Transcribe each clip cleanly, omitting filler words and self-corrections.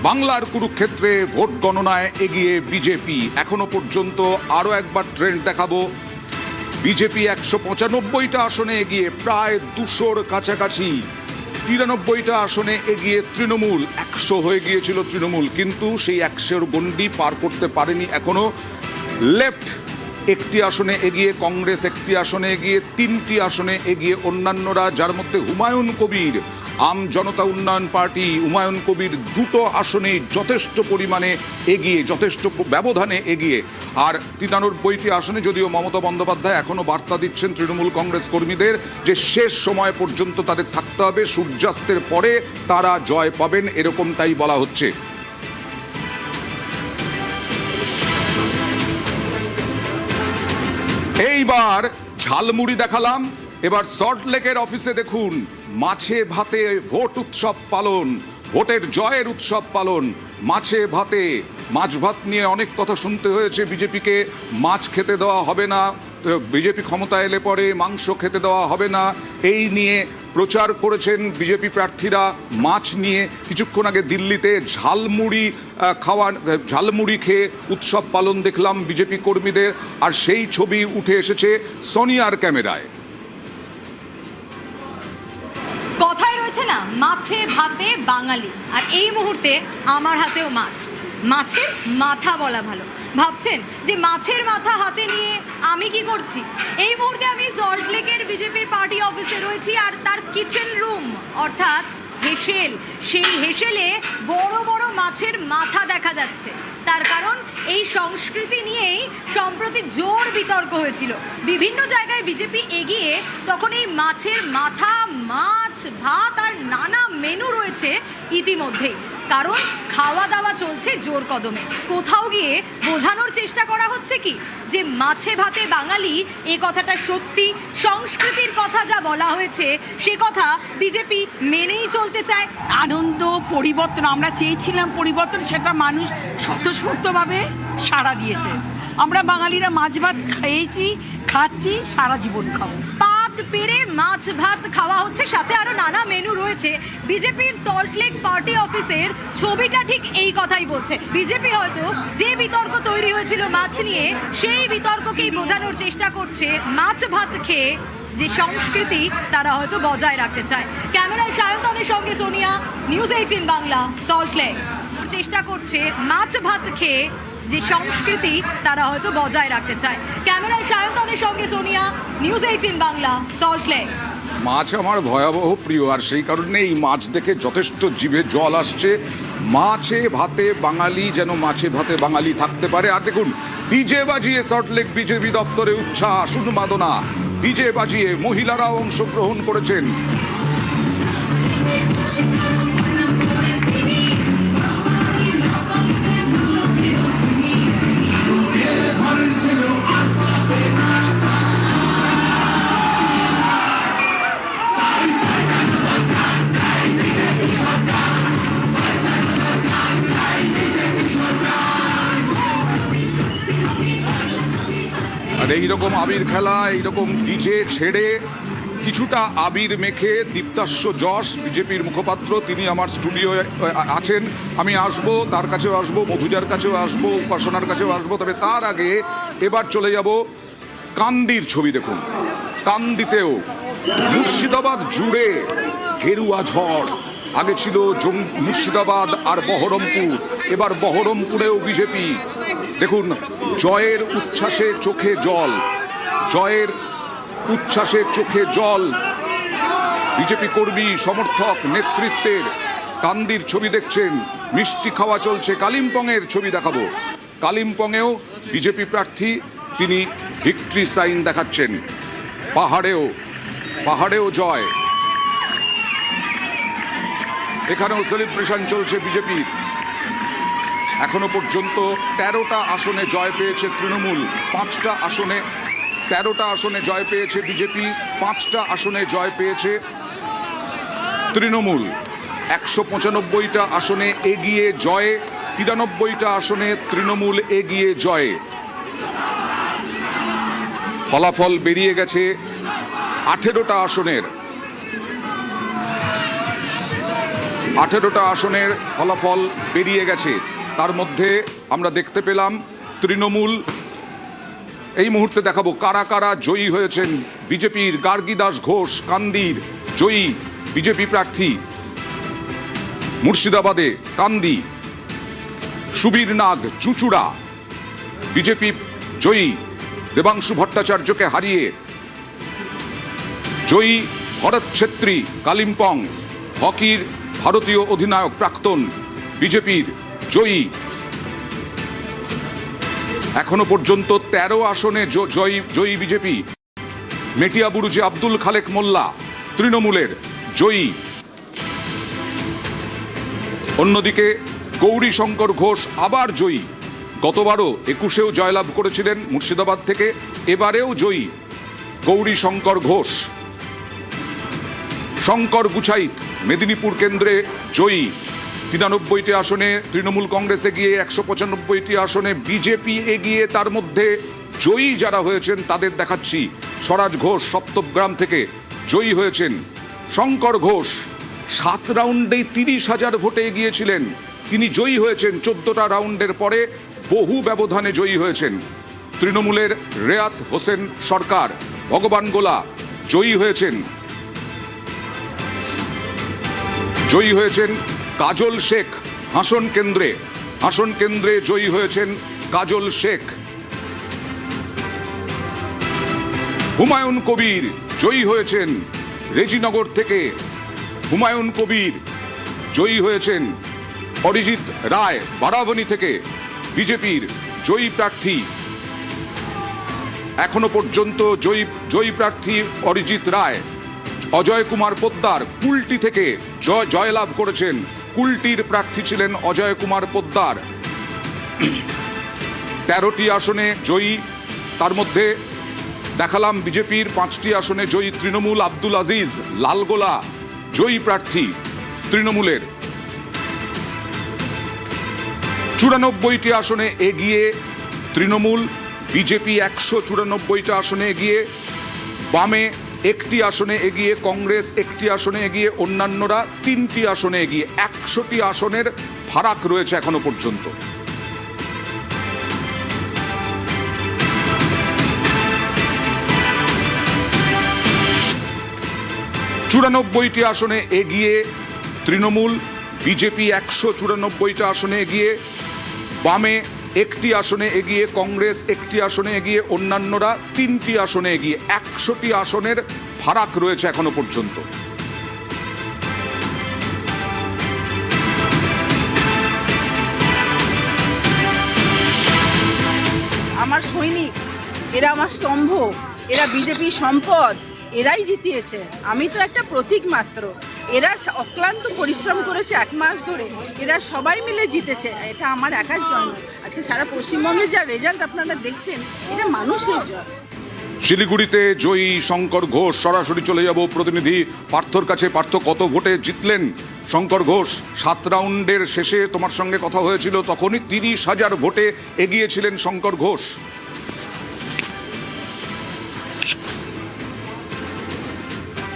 বাংলার কুরুক্ষেত্রে ভোট গণনায় এগিয়ে বিজেপি। এখনো পর্যন্ত আরও একবার ট্রেন্ড দেখাবো। বিজেপি 195টা আসনে এগিয়ে, প্রায় 200-র কাছাকাছি। 93টা আসনে এগিয়ে তৃণমূল। 100 হয়ে গিয়েছিল তৃণমূল, কিন্তু সেই 100-র গণ্ডি পার করতে পারেনি এখনো। লেফট একটি আসনে এগিয়ে, কংগ্রেস একটি আসনে এগিয়ে, 3টি আসনে এগিয়ে অন্যান্যরা, যার মধ্যে হুমায়ুন কবির, আম জনতা উন্নয়ন পার্টি, হুমায়ুন কবির 2টো আসনেই যথেষ্ট পরিমাণে এগিয়ে, যথেষ্ট ব্যবধানে এগিয়ে। আর 93টি আসনে যদিও মমতা বন্দ্যোপাধ্যায় এখনও বার্তা দিচ্ছেন তৃণমূল কংগ্রেস কর্মীদের যে শেষ সময় পর্যন্ত তাদের থাকতে হবে, সূর্যাস্তের পরে তারা জয় পাবেন, এরকমটাই বলা হচ্ছে। এইবার ঝালমুড়ি দেখালাম, এবার সল্টলেকের অফিসে দেখুন মাছে ভাতে ভোট উৎসব পালন, ভোটের জয়ের উৎসব পালন। মাছে ভাতে, মাছ ভাত নিয়ে অনেক কথা শুনতে হয়েছে বিজেপিকে। মাছ খেতে দেওয়া হবে না, বিজেপি ক্ষমতা এলে পরে মাংস খেতে দেওয়া হবে না, এই নিয়ে প্রচার করেছেন বিজেপি প্রার্থীরা। মাছ নিয়ে কিছুক্ষণ আগে দিল্লিতে ঝালমুড়ি খেয়ে উৎসব পালন দেখলাম বিজেপি কর্মীদের, আর সেই ছবি উঠে এসেছে সোনিয়ার ক্যামেরায়। কথায় রয়েছে না, মাছে ভাতে বাঙালি, আর এই মুহূর্তে আমার হাতেও মাছ। মাছের মাথা বলা ভালো। ভাবছেন যে মাছের মাথা হাতে নিয়ে আমি কি করছি? এই মুহূর্তে আমি সল্টলেকের বিজেপির পার্টি অফিসে রয়েছি, আর তার কিচেন রুম অর্থাৎ হেসেল, সেই হেসেলে বড় বড় মাছের মাথা দেখা যাচ্ছে। তার কারণ এই সংস্কৃতি নিয়েই সম্প্রতি জোর বিতর্ক হয়েছিল। বিভিন্ন জায়গায় বিজেপি এগিয়ে, তখন এই মাছের মাথা, মাছ ভাত আর নানা মেনু রয়েছে ইতিমধ্যেই। কারণ খাওয়া দাওয়া চলছে জোর কদমে। কোথাও গিয়ে বোঝানোর চেষ্টা করা হচ্ছে কি যে মাছে ভাতে বাঙালি, এ কথাটা সত্যি। সংস্কৃতির কথা যা বলা হয়েছে সে কথা বিজেপি মেনেই চলতে চায়। আনন্দ, পরিবর্তন, আমরা চেয়েছিলাম পরিবর্তন, সেটা মানুষ স্বতঃস্ফূর্তভাবে সাড়া দিয়েছে। আমরা বাঙালিরা মাছ ভাত খেয়েছি, খাচ্ছি, সারা জীবন খাবো। পেরে মাছ ভাত খাওয়া হচ্ছে, সাথে আরো নানা মেনু রয়েছে। বিজেপির সল্টলেক পার্টি অফিসের ছবিটা ঠিক এই কথাই বলছে। বিজেপি হয়তো যে বিতর্ক তৈরি হয়েছিল মাছ নিয়ে, সেই বিতর্ককেই বোঝানোর চেষ্টা করছে মাছ ভাত খেয়ে যে সংস্কৃতি তারা হয়তো বজায় রাখতে চায়। ক্যামেরায় সায়ন্তনের সঙ্গে সোনিয়া, নিউজ 18 বাংলা, সল্টলেক। চেষ্টা করছে মাছ ভাত খেয়ে যে সংস্কৃতি তারা হয়তো বজায় রাখতে চায়। ক্যামেরায় সায়ন্তনের সঙ্গে সোনিয়া, নিউজ 18 বাংলা, সল্টলেক। মাছ আমার ভয়াবহ প্রিয়, আর সেই কারণে এই মাছ দেখে যথেষ্ট জিভে জল আসছে। মাছে ভাতে বাঙালি, যেন মাছে ভাতে বাঙালি থাকতে পারে। আর দেখুন ডিজে বাজিয়ে সল্টলেক বিজেপি দফতরে উচ্ছ্বাস, উন্মাদনা। ডিজে বাজিয়ে মহিলারাও অংশগ্রহণ করেছেন। আর এইরকম আবির খেলা, এইরকম ডিজে ছেড়ে কিছুটা আবির মেখে দীপ্তাস্য যশ, বিজেপির মুখপাত্র, তিনি আমার স্টুডিওয়ে আছেন। আমি আসবো, তার কাছেও আসবো, মধুজার কাছেও আসবো, উপাসনার কাছেও আসবো। তবে তার আগে এবার চলে যাব কান্দির ছবি। দেখুন কান্দিতেও মুর্শিদাবাদ জুড়ে গেরুয়া ঝড়। আগে ছিল মুর্শিদাবাদ আর বহরমপুর, এবার বহরমপুরেও বিজেপি। দেখুন জয়ের উচ্ছ্বাসে চোখে জল, জয়ের উচ্ছ্বাসে চোখে জল বিজেপি কর্মী, সমর্থক, নেতৃত্বের। কান্দির ছবি দেখছেন, মিষ্টি খাওয়া চলছে। কালিম্পংয়ের ছবি দেখাবো। কালিম্পংয়েও বিজেপি প্রার্থী, তিনি ভিক্টরি সাইন দেখাচ্ছেন। পাহাড়েও জয়, এখানেও সেলিব্রেশন চলছে বিজেপির। এখনো পর্যন্ত 13টা আসনে জয় পেয়েছে তৃণমূল, 5টা আসনে, 13টা আসনে জয় পেয়েছে বিজেপি, 5টা আসনে জয় পেয়েছে তৃণমূল। 195টা আসনে এগিয়ে জয়ে, 93টা আসনে তৃণমূল এগিয়ে জয়ে। ফলাফল বেরিয়ে গেছে 18টা আসনের। 18টা আসনের ফলাফল বেরিয়ে গেছে। তার মধ্যে আমরা দেখতে পেলাম তৃণমূল, এই মুহূর্তে দেখাবো কারা কারা জয়ী হয়েছেন। বিজেপির গার্গীদাস ঘোষ কান্দির জয়ী বিজেপি প্রার্থী, মুর্শিদাবাদে কান্দি। সুবীর নাগ চুচুড়া বিজেপি জয়ী, দেবাংশু ভট্টাচার্যকে হারিয়ে জয়ী। ভরত ছেত্রী কালিম্পং হকির ভারতীয় অধিনায়ক প্রাক্তন বিজেপির জয়ী। এখনো পর্যন্ত 13 আসনে জয়ী বিজেপি। মেটিয়াবুরুজে আব্দুল খালেক মোল্লা তৃণমূলের জয়ী। অন্যদিকে গৌরী শঙ্কর ঘোষ আবার জয়ী। গতবারও 21-এও জয়লাভ করেছিলেন মুর্শিদাবাদ থেকে, এবারেও জয়ী গৌরী শঙ্কর ঘোষ। শঙ্কর গুছাইত মেদিনীপুর কেন্দ্রে জয়ী। 93টি আসনে তৃণমূল কংগ্রেস এগিয়ে, 195টি আসনে বিজেপি এগিয়ে। তার মধ্যে জয়ী যারা হয়েছেন তাদের দেখাচ্ছি। স্বরাজ ঘোষ সপ্তগ্রাম থেকে জয়ী হয়েছেন। শঙ্কর ঘোষ 7 রাউন্ডেই 30,000 ভোটে এগিয়েছিলেন, তিনি জয়ী হয়েছেন। 14টা রাউন্ডের পরে বহু ব্যবধানে জয়ী হয়েছেন। তৃণমূলের রেয়াত হোসেন সরকার ভগবান গোলা জয়ী হয়েছেন। জয়ী হয়েছেন কাজল শেখ হাসন কেন্দ্রে জয়ী হয়েছেন কাজল শেখ। হুমায়ুন কবির জয়ী হয়েছেন রেজিনগর থেকে। হুমায়ুন কবির জয়ী হয়েছেন। অরিজিৎ রায় বারাবণী থেকে বিজেপির জয়ী প্রার্থী। এখনো পর্যন্ত জয়ী প্রার্থী অরিজিৎ রায়। অজয় কুমার পোদ্দার কুলটি থেকে জয়লাভ করেছেন। কুলটির প্রার্থী ছিলেন অজয় কুমার পোদ্দার। 13টি আসনে জয়ী, তার মধ্যে দেখালাম বিজেপির 5টি আসনে জয়ী তৃণমূল। আব্দুল আজিজ লালগোলা জয়ী প্রার্থী তৃণমূলের। 94টি আসনে এগিয়ে তৃণমূল, বিজেপি 194টা আসনে এগিয়ে, বামে 1টি আসনে এগিয়ে, কংগ্রেস 1টি আসনে এগিয়ে, অন্যান্যরা 3টি আসনে এগিয়ে। 100টি আসনের ফারাক রয়েছে এখনো পর্যন্ত। চুরানব্বইটি আসনে এগিয়ে তৃণমূল, বিজেপি 194টা আসনে এগিয়ে, বামে 1টি আসনে এগিয়ে, কংগ্রেস 1টি আসনে এগিয়ে, অন্যান্যরা 3টি আসনে এগিয়ে। 100টি আসনের ফারাক রয়েছে এখনো পর্যন্ত। আমার সৈনিক, এরা আমার স্তম্ভ, এরা বিজেপির সম্পদ, এরাই জিতিয়েছে। আমি তো একটা প্রতীক মাত্র। এরা অক্লান্ত পরিশ্রম করেছে 1 মাস ধরে, এরা সবাই মিলে জিতেছে। এটা আমার একার জয় নয়। আজকে সারা পশ্চিমবঙ্গের যা রেজাল্ট আপনারা দেখছেন, এটা মানুষের জয়। শিলিগুড়িতে জয়ী শঙ্কর ঘোষ। সরাসরি চলে যাব প্রতিনিধি পার্থর কাছে। পার্থ, কত ভোটে জিতলেন শঙ্কর ঘোষ? 7 রাউন্ডের শেষে তোমার সঙ্গে কথা হয়েছিল, তখনই 30,000 ভোটে এগিয়েছিলেন শঙ্কর ঘোষ।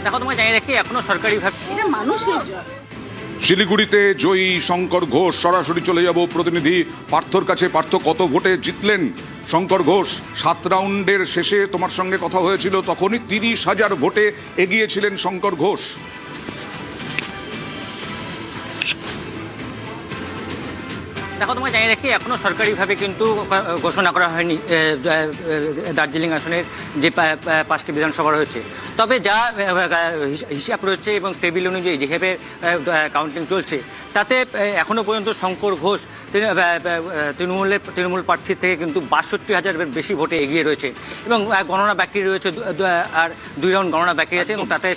দেখো, তোমায় জানিয়ে রাখি, এখনো সরকারিভাবে এটা মানুষের জয়। শিলিগুড়িতে জয়ী শঙ্কর ঘোষ। সরাসরি চলে যাব প্রতিনিধি পার্থর কাছে। পার্থ, কত ভোটে জিতলেন শঙ্কর ঘোষ? 7 রাউন্ডের শেষে তোমার সঙ্গে কথা হয়েছিল, তখনই 30,000 ভোটে এগিয়েছিলেন শঙ্কর ঘোষ। দেখো, তোমায় জানিয়ে রাখি, এখনো সরকারিভাবে কিন্তু ঘোষণা করা হয়নি দার্জিলিং আসনের যে 5টি বিধানসভা রয়েছে। তবে যা হিসাব রয়েছে এবং টেবিল অনুযায়ী যেভাবে কাউন্টিং চলছে, তাতে এখনো পর্যন্ত শঙ্কর ঘোষ তৃণমূল প্রার্থীর থেকে কিন্তু 62,000-এর বেশি ভোটে এগিয়ে রয়েছে। এবং গণনা বাকি রয়েছে, আর 2 রাউন্ড গণনা বাকি আছে, এবং তাতে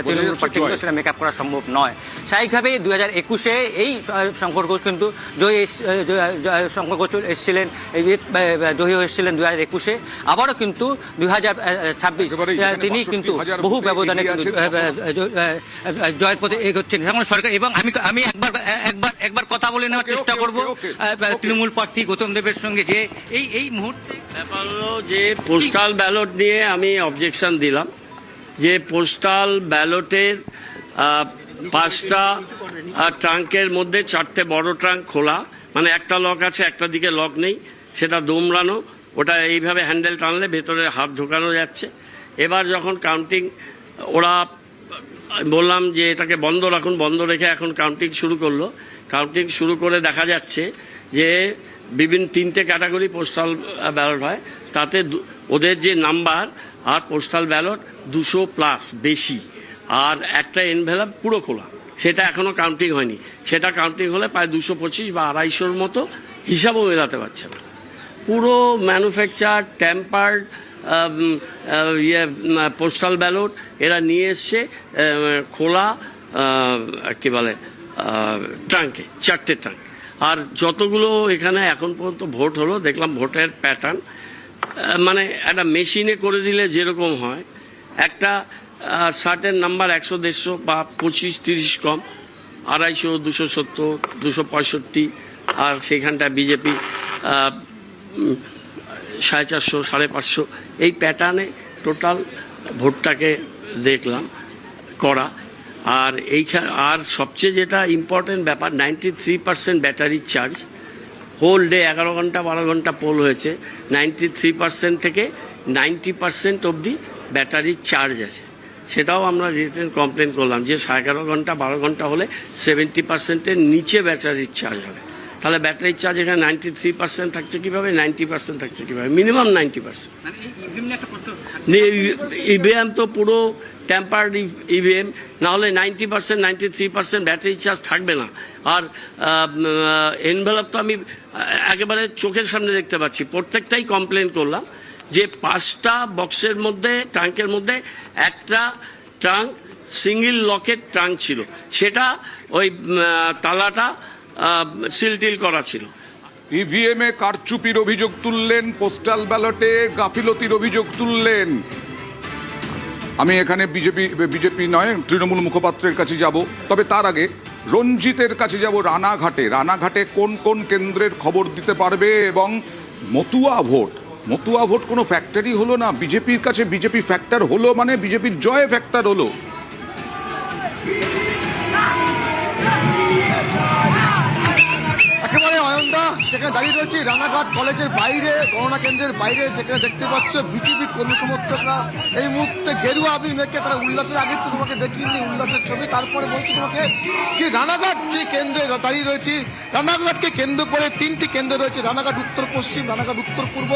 তৃণমূল প্রার্থীগুলো সেটা মেকআপ করা সম্ভব নয়। স্বাভাবিকভাবেই 2021-এ এই শঙ্কর ঘোষ কিন্তু শঙ্কর ঘোষ এসেছিলেন, জয়ী হয়েছিলেন 2021-এ। আবারও কিন্তু 2026 তিনি কিন্তু বহু ব্যবধানে জয়ের পথে এগোচ্ছেন এখন সরকার। এবং আমি একবার কথা বলে নেওয়ার চেষ্টা করব তৃণমূল প্রার্থী গৌতম দেবের সঙ্গে, যে এই মুহূর্তে ব্যাপার হলো যে পোস্টাল ব্যালট নিয়ে আমি অবজেকশন দিলাম, যে পোস্টাল ব্যালটের 5টা ট্রাঙ্কের মধ্যে 4টে বড় ট্রাঙ্ক খোলা, মানে একটা লক আছে, একটা দিকে লক নেই, সেটা দোমড়ানো, ওটা এইভাবে হ্যান্ডেল টানলে ভেতরে হাত ঢোকানো যাচ্ছে। এবার যখন কাউন্টিং, ওরা বললাম যে এটাকে বন্ধ রাখুন, বন্ধ রেখে এখন কাউন্টিং শুরু করলো। কাউন্টিং শুরু করে দেখা যাচ্ছে যে বিভিন্ন 3টে ক্যাটাগরি পোস্টাল ব্যালট হয়, তাতে ওদের যে নাম্বার আর পোস্টাল ব্যালট 200+ বেশি, আর একটা এনভেলপ পুরো খোলা, সেটা এখনও কাউন্টিং হয়নি। সেটা কাউন্টিং হলে প্রায় 225 বা 250-র মতো, হিসাবও মেলাতে পারছে না। পুরো ম্যানুফ্যাকচার ট্যাম্পার্ড পোস্টাল ব্যালট এরা নিয়ে এসছে খোলা, কী বলে, ট্রাঙ্কে, 4টে ট্রাঙ্ক। আর যতগুলো এখানে এখন পর্যন্ত ভোট হলো, দেখলাম ভোটের প্যাটার্ন মানে একটা মেশিনে করে দিলে যেরকম হয়, একটা শার্টের নাম্বার 100-150 বা 25-30 কম, 250, 270, 265, আর সেইখানটা বিজেপি 450, 550, এই প্যাটার্নে টোটাল ভোটটাকে দেখলাম করা। আর আর সবচেয়ে যেটা ইম্পর্টেন্ট ব্যাপার, 93% ব্যাটারি চার্জ, হোল ডে 11 ঘন্টা 12 ঘন্টা পোল হয়েছে, 93% থেকে 90% অবধি ব্যাটারি চার্জ আছে। সেটাও আমরা রিটেন কমপ্লেন করলাম যে 11.5 ঘন্টা 12 ঘন্টা হলে 70%-এর নিচে ব্যাটারির চার্জ হবে। তাহলে ব্যাটারির চার্জ এখানে 93% থাকছে কীভাবে, 90% থাকছে কীভাবে, মিনিমাম 90%। ইভিএম তো পুরো টেম্পার্ড ইভিএম, না হলে 90%, 93% ব্যাটারি চার্জ থাকবে না। আর এনভেলপ তো আমি একেবারে চোখের সামনে দেখতে পাচ্ছি, প্রত্যেকটাই কমপ্লেন করলাম যে 5টা বক্সের মধ্যে, ট্রাঙ্কের মধ্যে একটা ট্রাঙ্ক সিঙ্গেল লকের ট্রাঙ্ক ছিল, সেটা ওই তালাটা সিলটিল করা ছিল। ইভিএম এ কারচুপির অভিযোগ তুললেন, পোস্টাল ব্যালটে গাফিলতির অভিযোগ তুললেন। আমি এখানে বিজেপি নয়, তৃণমূল মুখপাত্রের কাছে যাব, তবে তার আগে রঞ্জিতের কাছে যাব। রানাঘাটে কোন কোন কেন্দ্রের খবর দিতে পারবে? এবং মতুয়া ভোট কোনো ফ্যাক্টরি হলো না, বিজেপির কাছে বিজেপি ফ্যাক্টর হলো মানে বিজেপির জয় ফ্যাক্টর হলো। একেবারে অয়নদা, যেখানে দাঁড়িয়ে রয়েছে রানাঘাট কলেজের বাইরে, গণনা কেন্দ্রের বাইরে, যেখানে দেখতে পাচ্ছ বিজেপি কর্মী সমর্থকরা এই মুহূর্তে গেরুয়া আবির মেখে তারা উল্লাসের, আগে তো তোমাকে দেখিনি উল্লাসের ছবি, তারপরে বলছি তোমাকে যে রানাঘাট যে কেন্দ্রে দাঁড়িয়ে রয়েছি, রানাঘাটকে কেন্দ্র করে 3টি কেন্দ্র রয়েছে, রানাঘাট উত্তর পশ্চিম, রানাঘাট উত্তর পূর্ব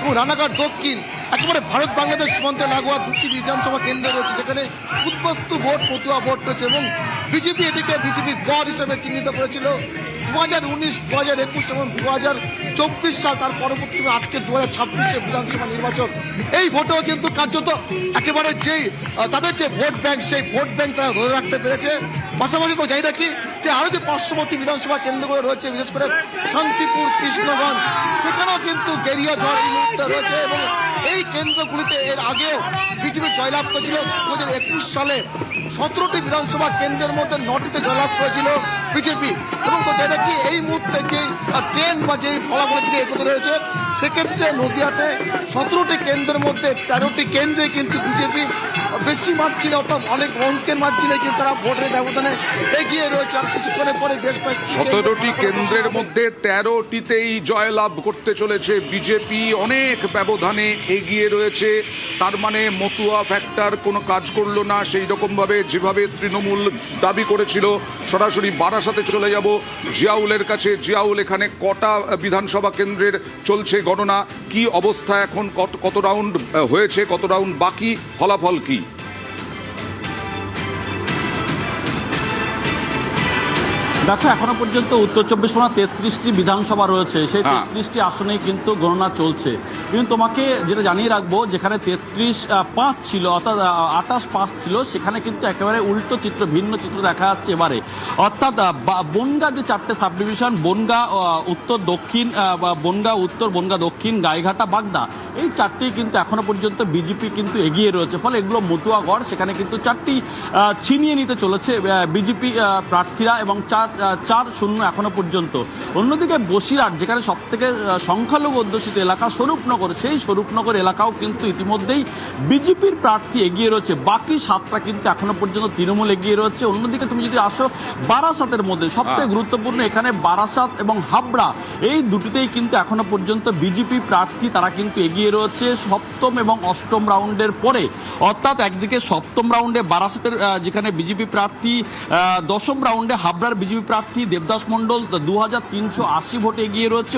এবং রানাঘাট দক্ষিণ। একেবারে ভারত বাংলাদেশ সীমান্তে লাগোয়া 2টি বিধানসভা কেন্দ্র রয়েছে, যেখানে উদ্বস্তু ভোট, মতুয়া ভোট রয়েছে এবং বিজেপি এটিকে বিজেপির গড় হিসেবে চিহ্নিত করেছিল 2019, 2021 এবং 2024 সাল, তার পরবর্তী আজকে 2026 বিধানসভা নির্বাচন। এই ভোটেও কিন্তু কার্যত একেবারে যেই তাদের যে ভোট ব্যাংক, সেই ভোট ব্যাংক তারা ধরে রাখতে পেরেছে। পাশাপাশি তো যাই রাখি যে আরও যে পার্শ্ববর্তী বিধানসভা কেন্দ্রগুলো রয়েছে, বিশেষ করে শান্তিপুর, কৃষ্ণগঞ্জ, সেখানেও কিন্তু গেরিয়া ঝড় এই মুহূর্তে রয়েছে এবং এই কেন্দ্রগুলিতে এর আগেও বিজেপি জয়লাভ করেছিল। 2021 সালে 17টি বিধানসভা কেন্দ্রের মধ্যে 9টিতে জয়লাভ করেছিল বিজেপি। এবং তো যেটা কি এই মুহূর্তে যে ট্রেন্ড বা যেই ফলাফলের দিকে এগোতে রয়েছে, সেক্ষেত্রে নদিয়াতে 17টি কেন্দ্রের মধ্যে 13টি কেন্দ্রে কিন্তু বিজেপি বেশি মার্জিনে, অর্থাৎ অনেক অঙ্কের মার্জিনে কিন্তু তারা ভোটের ব্যবধানে এগিয়ে রয়েছে। আর কিছুক্ষণের পরে বেশ কয়েকটি 17টি কেন্দ্রের মধ্যে 13টিতেই জয়লাভ করতে চলেছে বিজেপি, অনেক ব্যবধানে এগিয়ে রয়েছে। তার মানে মতুয়া ফ্যাক্টর কোনো কাজ করলো না সেই রকমভাবে যেভাবে তৃণমূল দাবি করেছিল। সরাসরি বারাসাতে চলে যাব জিয়াউলের কাছে। জিয়াউল, এখানে কটা বিধানসভা কেন্দ্রের চলছে গণনা, কি অবস্থা এখন, কত রাউন্ড হয়েছে, কত রাউন্ড বাকি, ফলাফল কি? দেখো, এখনো পর্যন্ত উত্তর 24 পরগনা 33টি বিধানসভা রয়েছে, সেই 33টি আসনেই কিন্তু গণনা চলছে। কিন্তু তোমাকে যেটা জানিয়ে রাখবো, যেখানে 33-5 ছিল, অর্থাৎ 28-5 ছিল, সেখানে কিন্তু একেবারে উল্টো চিত্র, ভিন্ন চিত্র দেখা যাচ্ছে এবারে। অর্থাৎ বনগাঁ যে 4টে সাব ডিভিশন, বনগাঁ উত্তর, দক্ষিণ, বনগাঁ উত্তর, বনগাঁ দক্ষিণ, গাইঘাটা, বাগদা, এই চারটি কিন্তু এখনো পর্যন্ত বিজেপি কিন্তু এগিয়ে রয়েছে। ফলে এগুলো মতুয়াগড়, সেখানে কিন্তু চারটি ছিনিয়ে নিতে চলেছে বিজেপি প্রার্থীরা এবং 4-0 এখনো পর্যন্ত। অন্যদিকে বসিরহাট, যেখানে সবথেকে সংখ্যালঘু অধ্যুষিত এলাকা স্বরূপনগর, সেই স্বরূপনগর এলাকাও কিন্তু ইতিমধ্যেই বিজেপির প্রার্থী এগিয়ে রয়েছে। বাকি 7টা কিন্তু এখনো পর্যন্ত তৃণমূল এগিয়ে রয়েছে। অন্যদিকে তুমি যদি আসো বারাসাতের মধ্যে সবথেকে গুরুত্বপূর্ণ, এখানে বারাসাত এবং হাবড়া এই দুটিতেই কিন্তু এখনো পর্যন্ত বিজেপি প্রার্থী তারা কিন্তু এগিয়ে রয়েছে 7ম এবং 8ম রাউন্ডের পরে। অর্থাৎ একদিকে 7ম রাউন্ডে বারাসাতের যেখানে বিজেপি প্রার্থী, 10ম রাউন্ডে হাবড়ার বিজেপি প্রার্থী দেবদাস মণ্ডল 2380 ভোটে এগিয়ে রয়েছে।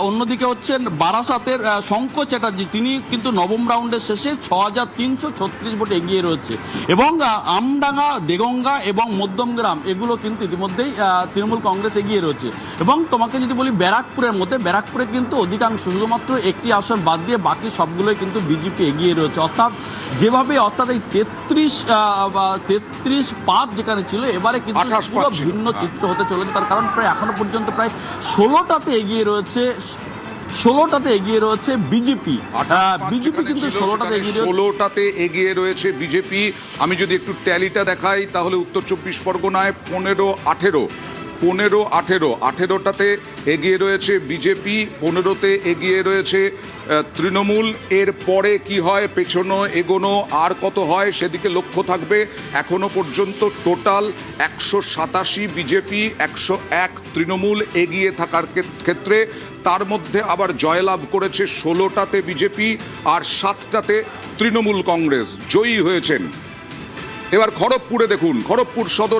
অন্যদিকে হচ্ছেন বারাসাতের শঙ্কর চ্যাটার্জি, তিনি কিন্তু 9ম রাউন্ডের শেষে 6336 ভোটে এগিয়ে রয়েছে। এবং আমডাঙ্গা, দেগঙ্গা এবং মধ্যমগ্রাম এগুলো কিন্তু ইতিমধ্যেই তৃণমূল কংগ্রেস এগিয়ে রয়েছে। এবং তোমাকে যদি বলি ব্যারাকপুরের মধ্যে, ব্যারাকপুরে কিন্তু অধিকাংশ, শুধুমাত্র একটি আসন বাদ দিয়ে বাকি সবগুলোই কিন্তু বিজেপি এগিয়ে রয়েছে। অর্থাৎ যেভাবে এই 33-5 যেখানে ছিল, এবারে কিন্তু পুরো ভিন্ন চিত্র হতে চলেছে। তার কারণ প্রায় এখনো পর্যন্ত প্রায় 16টাতে এগিয়ে রয়েছে বিজেপি। বিজেপি কিন্তু 16টাতে এগিয়ে রয়েছে বিজেপি। আমি যদি একটু ট্যালিটা দেখাই তাহলে উত্তর 24 পরগনায় 15-18টাতে এগিয়ে রয়েছে বিজেপি, 15তে এগিয়ে রয়েছে তৃণমূল। এর পরে কি হয়, পেছনো এগোনো আর কত হয় সেদিকে লক্ষ্য থাকবে। এখনো পর্যন্ত টোটাল 187 বিজেপি, 101 তৃণমূল এগিয়ে থাকার ক্ষেত্রে। তার মধ্যে আবার জয়লাভ করেছে 16টাতে বিজেপি আর 7টাতে তৃণমূল কংগ্রেস জয়ী হয়েছেন। এবার খড়গপুরে দেখুন, খড়গপুর সদর